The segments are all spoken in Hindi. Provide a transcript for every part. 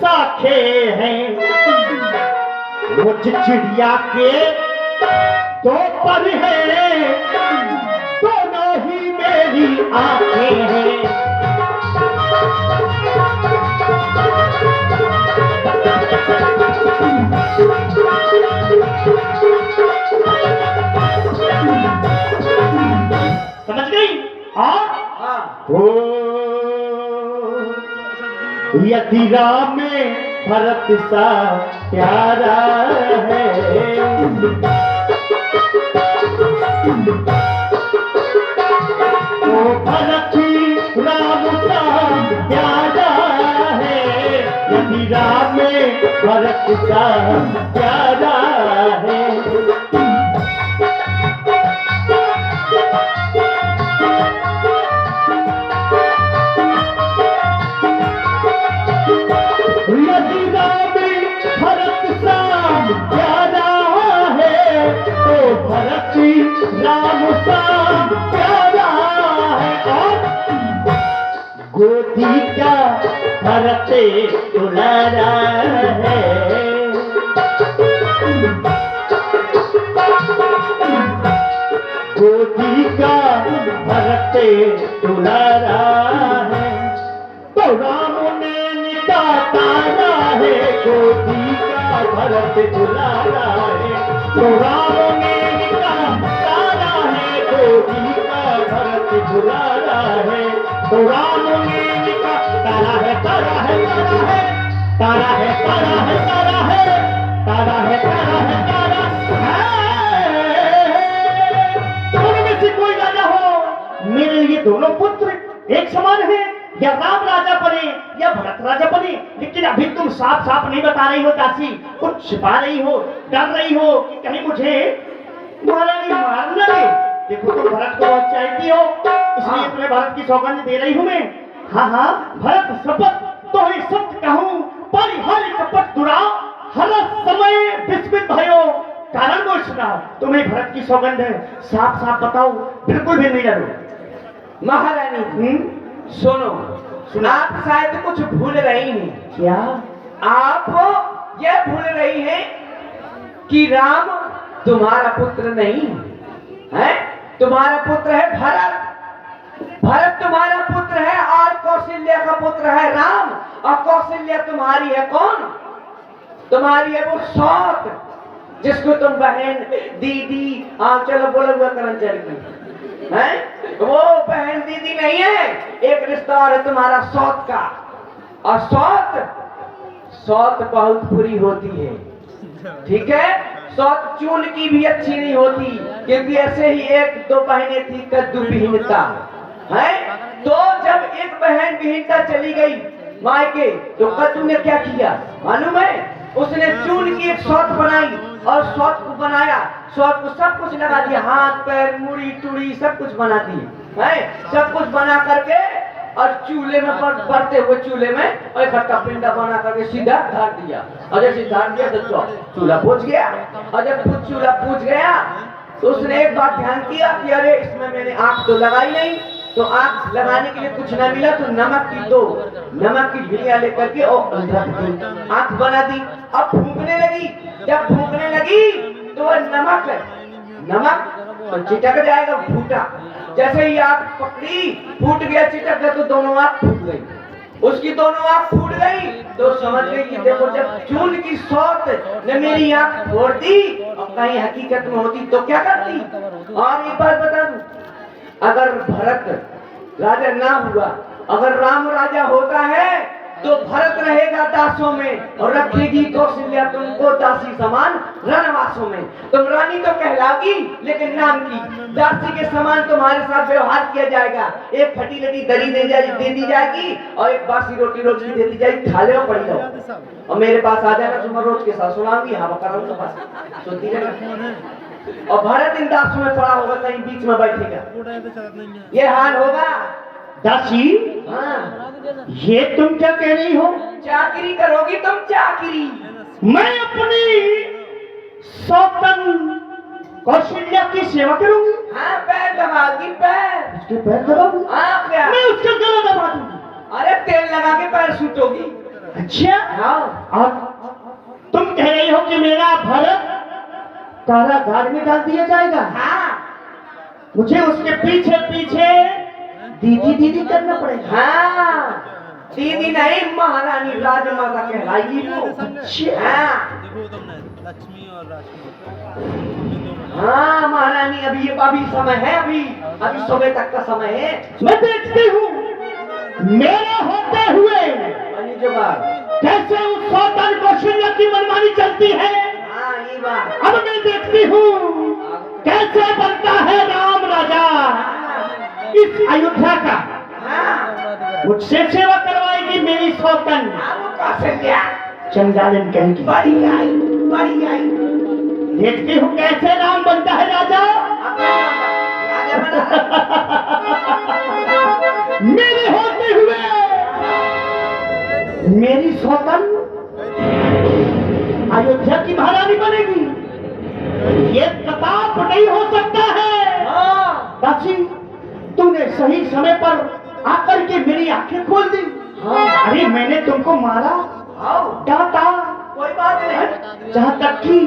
साखे हैं, मुझ चिड़िया के दो पर है, दोनों ही मेरी आंखें हैं। समझ गई? हाँ। ओ यदि राम में भरत सा प्यारा है, तो भरत ही राम सा प्यारा है। यदि राम में भरत सा प्यारा है। यदि राम भरत सा प्यारा है, तो भरत राम सा प्यारा है। और गोदी का भरत दुलारा है, गोदी का भरत दुलारा है। तो राम ने तारा है, गोदी का भरत दुलारा है। तो राम ने तारा है, गोदी का भरत दुलारा है। तो राम ने तारा है, तारा है, तारा है, तारा है, तारा है, तारा है, तारा है, तारा है, तारा है। दोनों में से कोई राजा हो, मेरे लिए दोनों पुत्र एक समान है। या राम राजा बने या भरत राजा बने, लेकिन अभी तुम साफ साफ नहीं बता रही हो दासी, कुछ छिपा रही हो, डर रही हो कि कहीं मुझे महारानी मार न दे। देखो तुम भरत को बहुत चाहती हो, इसलिए तुम्हें भरत की सौगंध दे रही हूं मैं। हाँ हाँ, भरत शपथ तो ही सत्य कहूं, परिहारी कपट दुरा हर समय विस्मित भयो। कारण वो सुना, तुम्हें भरत की सौगंध है, साफ साफ बताओ, बिल्कुल भी नहीं डरो। महारानी सुनो, आप शायद कुछ भूल रही हैं। क्या आप यह भूल रही हैं कि राम तुम्हारा पुत्र नहीं है, तुम्हारा पुत्र है भरत। भरत तुम्हारा पुत्र है और कौशल्या का पुत्र है राम। और कौशल्या तुम्हारी है कौन? तुम्हारी है वो सौत, जिसको तुम बहन दीदी चलो बोलो हुआ करंचल की है। वो बहन दीदी नहीं है, एक रिश्ता और है तुम्हारा सौत का। और सौत बहुत बुरी होती है, ठीक है। सौत चून की भी अच्छी नहीं होती, क्योंकि ऐसे ही एक दो बहनें थी कद्दू विहीनता है। तो जब एक बहन विहीनता चली गई मायके, तो कद्दू ने क्या किया मालूम है? उसने चून की एक सौत बनाई और सौत को बनाया, सौत को सब कुछ लगा दिया, हाथ पैर मुड़ी टुड़ी सब कुछ बना दी है। सब कुछ बना करके और चूल्हे में बढ़ते हुए चूल्हे में और इकट्ठा पिंडा बना करके सीधा धार दिया। और जैसे धार दिया तो चूल्हा बुझ गया। और जब खुद चूल्हा बुझ गया तो उसने एक बात ध्यान किया कि अरे इसमें मैंने आग तो लगाई नहीं, तो आग लगाने के लिए कुछ न मिला तो नमक की भिड़िया लेकर के और रख दी, आग बना दी। अब फूंकने लगी, जब फूंकने लगी तो वह नमक तो चिटक जाएगा, फूटा। जैसे ही आग पकड़ी फूट गया, चिटक गया, तो दोनों आग फूट गई। उसकी दोनों आंख फूट गई तो समझ गई कि देखो जब चून की सौत ने मेरी आंख फोड़ दी और कहीं हकीकत में होती तो क्या करती। और एक बात बता दूं, अगर भरत राजा ना हुआ, अगर राम राजा होता है तो भरत रहेगा दासों में और रखेगी कौशल्या तुमको दासी समान रणवासों में। तुम रानी तो कहलागी लेकिन नाम की दासी के समान तुम्हारे साथ व्यवहार किया जाएगा। एक फटी लटी दरी दे दी जाएगी और एक बासी रोटी रोटी दे दी जाएगी, खा ले और पड़ी जाओ और मेरे पास आ जाएगा, तुम्हें रोज के साथ सुनाऊंगी, हाँ कराऊंगा पास सुनती रहेगा। और भरत इन दासों में पड़ा होगा, कहीं बीच में बैठेगा, ये हाल होगा। दासी, हाँ, ये तुम क्या कह रही हो? चाकरी करोगी तुम, चाकरी। मैं अपनी सौतन कौशल्या की सेवा करूंगी। हाँ, पैर दबाऊंगी, पैर उसके पैर दबाऊंगी। हाँ, क्या मैं उसका गला दबा दूंगी। अरे तेल लगा के पैर सूटोगी। अच्छा, हाँ और तुम कह रही हो कि मेरा भरत कारागार में डाल दिया जाएगा? हाँ मुझे उसके पीछे पीछे दीदी दीदी करना पड़ेगा। हाँ दीदी नहीं, महारानी राजमाता कहलाएगी वो। हाँ लक्ष्मी और राजकुमार। हाँ महारानी, अभी समय है, अभी सुबह तक का समय है। मैं देखती हूँ मेरा होते हुए बनी जुगाड़। कैसे उस सौतन कौशल्या की मनमानी चलती है। हाँ ये बात। अब मैं देखती हूँ कैसे बनता है राम राजा इस अयोध्या का। हाँ मुझसे सेवा करवाएगी मेरी सौतन। वो कौशल्या चंडालन कहेगी। बड़ी आई, बड़ी आई। देखती हूँ कैसे राम बनता है राजा। राजा बना। मेरे होते हुए मेरी सौतन अयोध्या की महारानी बनेगी। ये प्रताप नहीं हो सकता है। हाँ दासी, तूने सही समय पर आकर के मेरी आंखें खोल दी। हाँ अरे मैंने तुमको मारा, आओ डांटा, कोई बात नहीं। जहाँ तक कि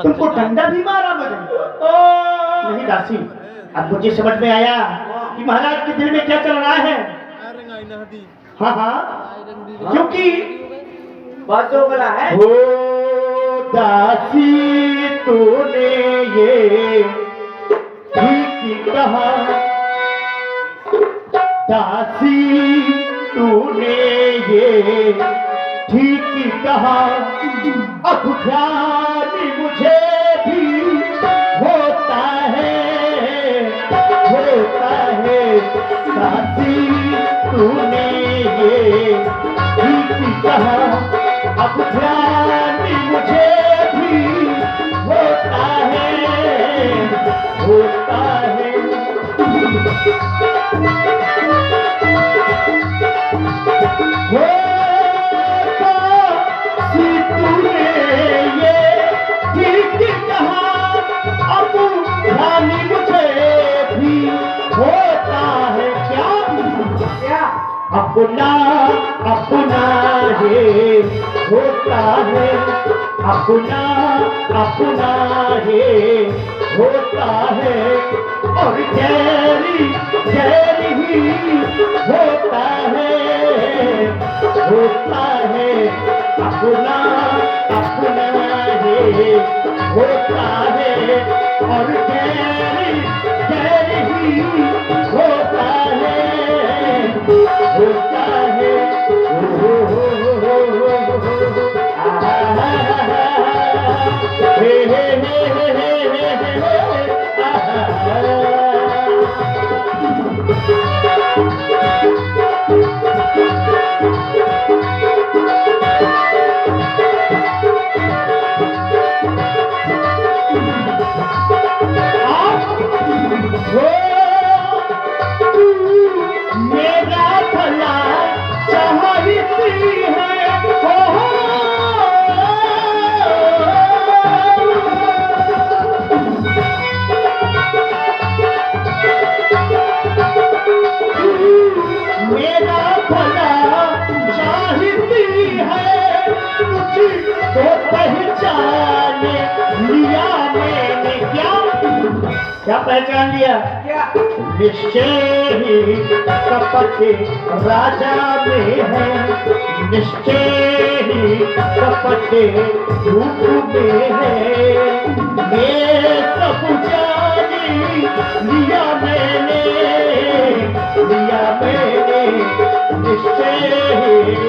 तुमको डंडा भी मारा मैंने। नहीं दासी, अब मुझे समझ में आया कि महाराज के दिल में क्या चल रहा है। हाँ हाँ, क्योंकि बात जो बोला है। ओ दासी तूने ये ठीक कहा, दासी तूने ये ठीक कहा। अब ध्यान मुझे भी होता है, होता है। दासी तूने ये ठीक कहा, अब ध्यान मुझे भी होता है, होता है। तूने ये ठीक कहा, अब ध्यान मुझे भी होता है। क्या अपना अपना है होता है, अपना अपना है होता है। और गैरी गैरी ही होता है, होता है। अपना अपना है होता है, और गैरी गैरी ही होता है, होता है। हे हे हे हे मेरा भला चाहती है। मेरा भला चाहती है, तुझी तो पहचान लिया मैंने। क्या पहचान लिया? क्या निश्चय ही कपट राजा में है, निश्चय ही कपट रूप में है। ये सब जानी लिया मैंने, लिया मैंने निश्चय ही।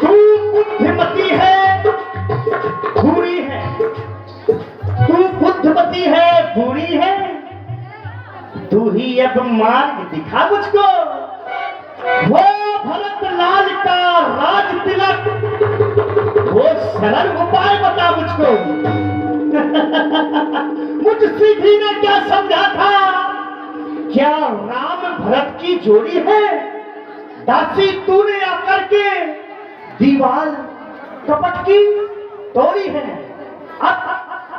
तू बुद्धिमती है, बुरी है। तू बुद्धिमती है, बुरी है। तू ही अब मार्ग दिखा मुझको। वो भरत लाल का राज तिलक, वो सरल उपाय बता मुझको। मुझ सीधी ने क्या समझा था? क्या राम भरत की जोड़ी है? दासी तूने आकर के दीवार कपट की तोड़ी है।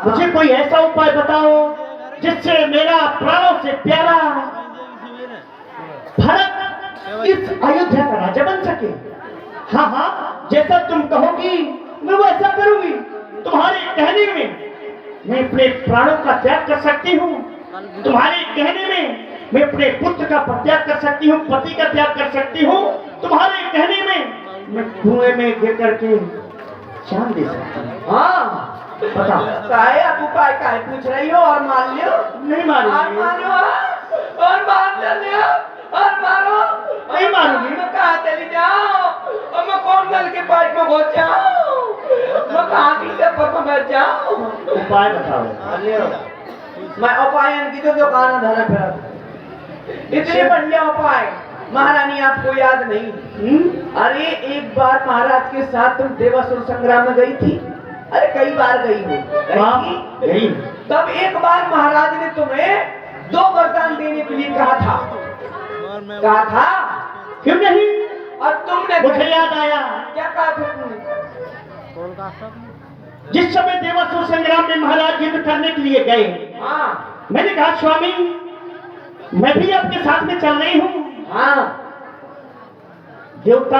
मुझे कोई ऐसा उपाय बताओ जिससे मेरा प्राणों से प्यारा भरत इस अयोध्या का राजा बन सके। हाँ हाँ, जैसा तुम कहोगी मैं वैसा करूंगी। तुम्हारे कहने में मैं अपने प्राणों का त्याग कर सकती हूँ। तुम्हारे कहने में मैं अपने पुत्र का परित्याग कर सकती हूँ, पति का त्याग कर सकती हूँ। तुम्हारे कहने में मैं कुएं में गिर करके जान दे सकती हूँ। हाँ बताओ। काहे आप उपाय काहे पूछ रही हो? और मान लियो। नहीं और मारूंगी। मानो और मान लियो और मारो। नहीं मारूंगी। मैं कहाँ चली जाऊँ? और मैं कौन नल के पाइप में घुस जाऊँ? मैं कहाँ की टप्पर में बैठ जाऊँ? उपाय बताओ। मैं उपायन की तो दुकान धरा फिर इतने बढ़िया उपाय महारानी आपको याद नहीं? अरे एक बार महाराज के साथ तुम देवासुर संग्राम में गई थी। अरे कई बार गई हो। गई। तब एक बार महाराज ने तुम्हें 2 वरदान देने के लिए कहा था। कहा था क्यों नहीं? और तुमने मुझे याद आया। क्या कहा था तुमने? जिस समय देवासुर संग्राम में महाराज युद्ध करने के लिए गए, हाँ मैंने कहा स्वामी मैं भी आपके साथ में चल रही हूँ। हाँ देवता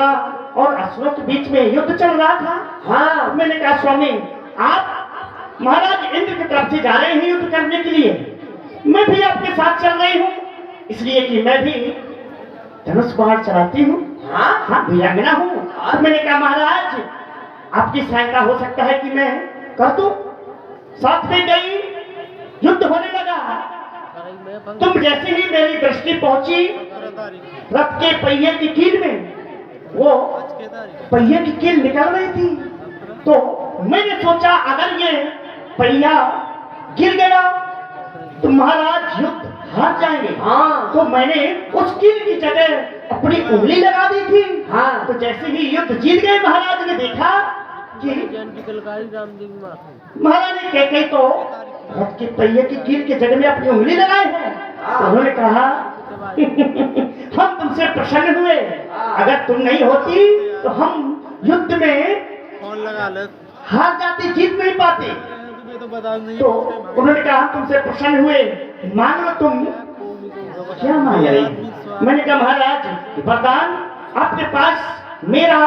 और असुरों के बीच में युद्ध चल रहा था। हाँ मैंने कहा स्वामी आप महाराज इंद्र की तरफ से जा रहे हैं युद्ध करने के लिए, मैं भी आपके साथ चल रही हूँ, इसलिए कि मैं भी धनुष बाण चलाती हूँ। हाँ वीरांगना हूँ। तो मैंने कहा महाराज आपकी सहायता हो सकता है कि मैं कर दूं। साथ में गई, युद्ध होने लगा। तुम जैसे ही मेरी दृष्टि पहुंची रथ के पहिए की कील में, वो पहिए की कील निकल रही थी, तो मैंने सोचा अगर ये पहिया गिर गया तो महाराज युद्ध हार जाएंगे। हाँ तो मैंने उस कील की जगह अपनी उंगली लगा दी थी। हाँ तो जैसे ही युद्ध जीत गए महाराज ने देखा कि महारानी कैकेयी तो रथ के पहिए की कील के जगह में अपनी उंगली लगाए हैं। तो उन्होंने कहा हम तुमसे प्रसन्न हुए, अगर तुम नहीं होती तो हम युद्ध में हार जाते, जीत नहीं पाते। तो उन्होंने कहा हम तुमसे प्रसन्न हुए, मान लो तुम। क्या मांग रही? मैंने कहा महाराज वरदान आपके पास मेरा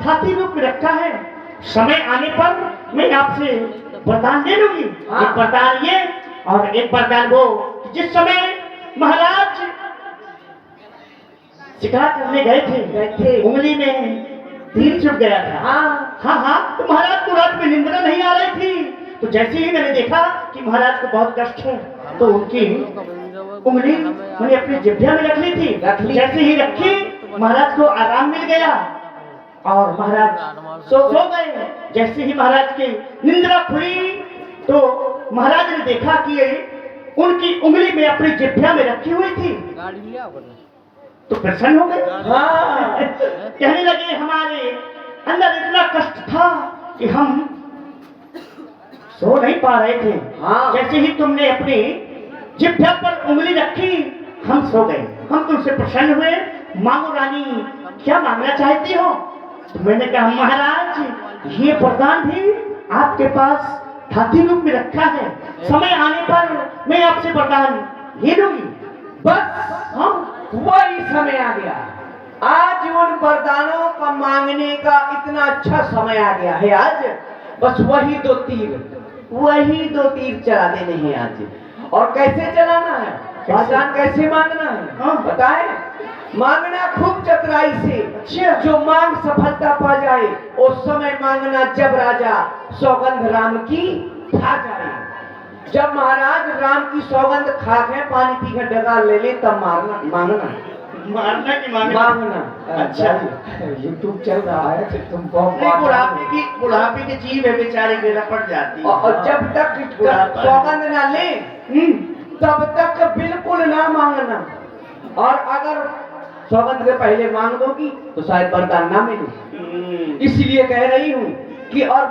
हाथी रूप में रखा है, समय आने पर मैं आपसे वरदान ले लूंगी। एक वरदान ये और एक वरदान वो। जिस समय महाराज शिकार करने गए थे, उंगली में तीर चुभ गया था। हाँ तो महाराज को रात में निंद्रा नहीं आ रही थी। तो जैसे ही मैंने देखा कि महाराज को बहुत कष्ट है, तो उनकी उंगली मैंने अपनी जिह्वा में रख ली थी। जैसे ही रखी महाराज को आराम मिल गया और महाराज सो गए। जैसे ही महाराज की निंद्रा खुली तो महाराज ने देखा कि उनकी उंगली में अपनी जिह्वा में रखी हुई थी, तो प्रसन्न हो गए। कहने लगे हमारे अंदर इतना कष्ट था कि हम सो नहीं पा रहे थे। जैसे ही तुमने अपनी जिह्वा पर उंगली रखी हम सो गए, हम तुमसे प्रसन्न हुए। मांगो रानी क्या मांगना चाहती हो? तो मैंने कहा महाराज ये वरदान भी आपके पास हाथी रूप में रखा है, समय आने पर मैं आपसे वरदान ले लूंगी। बस वही समय आ गया। आज उन वरदानों का मांगने का इतना अच्छा समय आ गया है। आज बस वही 2 तीर चला देने हैं आज। और कैसे चलाना है, वरदान कैसे मांगना है बताए? मांगना खूब चतुराई से, जो मांग सफलता पा जाए उस समय मांगना जब राजा सौगंध राम की खा जाए। जब महाराज राम की सौगंध खा के पानी पी कर डगा ले ले तब मांगना कि मांगना। अच्छा यूट्यूब चल रहा है तुम बुढ़ापे की जीव है बेचारी, मेरा पड़ जाती है। और जब तक सौगंध ना ले तब तक बिल्कुल ना मांगना। और अगर सौगंध से पहले मांग दोगी तो शायद वरदान ना मिले। इसलिए कह रही हूँ कि और